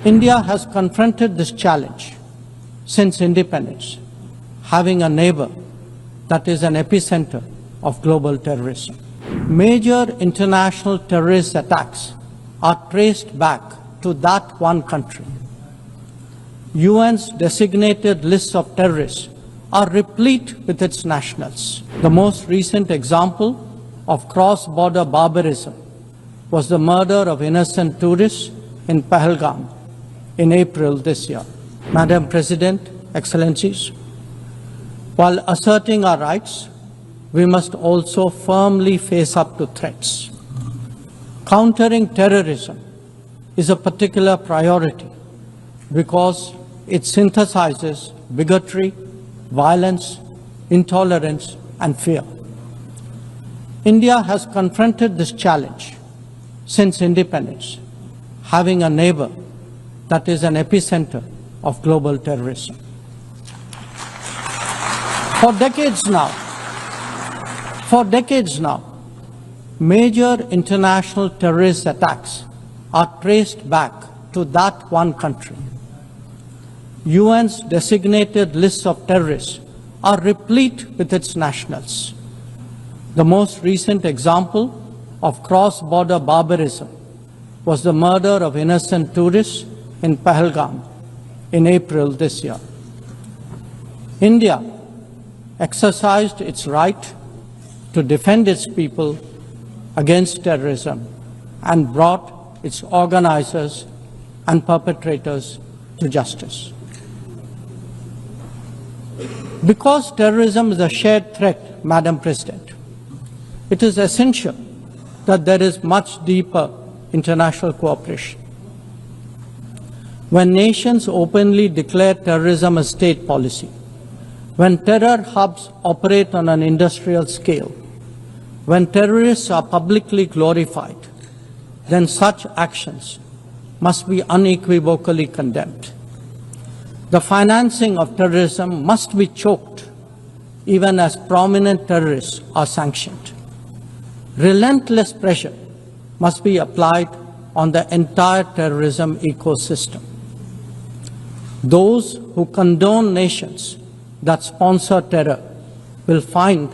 India has confronted this challenge since independence, having a neighbor that is an epicenter of global terrorism. Major international terrorist attacks are traced back to that one country. UN's designated lists of terrorists are replete with its nationals. The most recent example of cross-border barbarism was the murder of innocent tourists in Pahalgam in April this year. Madam President, Excellencies, while asserting our rights, we must also firmly face up to threats. Countering terrorism is a particular priority because it synthesizes bigotry, violence, intolerance, and fear. India has confronted this challenge since independence, having a neighbor that is an epicenter of global terrorism. For decades now, major international terrorist attacks are traced back to that one country. UN's designated lists of terrorists are replete with its nationals. The most recent example of cross-border barbarism was the murder of innocent tourists in Pahalgam in April this year. India exercised its right to defend its people against terrorism and brought its organizers and perpetrators to justice. Because terrorism is a shared threat, Madam President, it is essential that there is much deeper international cooperation. When nations openly declare terrorism a state policy, when terror hubs operate on an industrial scale, when terrorists are publicly glorified, then such actions must be unequivocally condemned. The financing of terrorism must be choked, even as prominent terrorists are sanctioned. Relentless pressure must be applied on the entire terrorism ecosystem. Those who condone nations that sponsor terror will find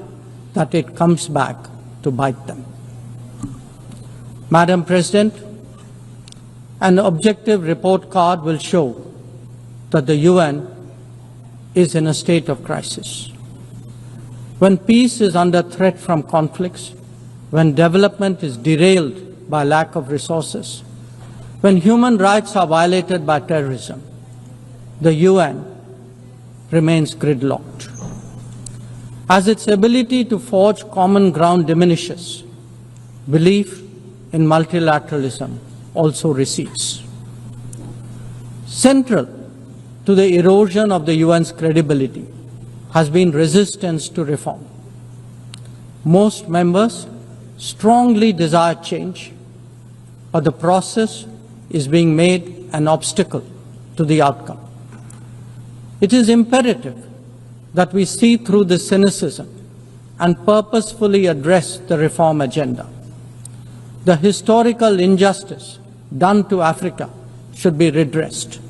that it comes back to bite them. Madam President, an objective report card will show that the UN is in a state of crisis. When peace is under threat from conflicts, when development is derailed by lack of resources, when human rights are violated by terrorism, the UN remains gridlocked. As its ability to forge common ground diminishes, belief in multilateralism also recedes. Central to the erosion of the UN's credibility has been resistance to reform. Most members strongly desire change, but the process is being made an obstacle to the outcome. It is imperative that we see through this cynicism and purposefully address the reform agenda. The historical injustice done to Africa should be redressed.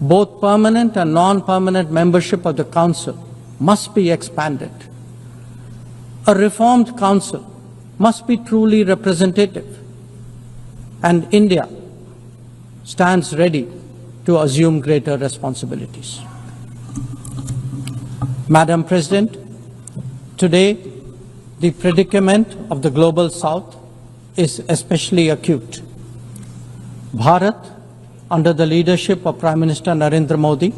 Both permanent and non-permanent membership of the Council must be expanded. A reformed Council must be truly representative, and India stands ready to assume greater responsibilities. Madam President, today the predicament of the Global South is especially acute. Bharat, under the leadership of Prime Minister Narendra Modi,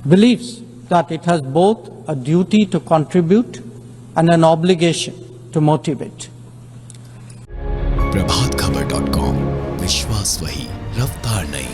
believes that it has both a duty to contribute and an obligation to motivate. प्रभातखबर.com, विश्वास वही, रफ्तार नहीं।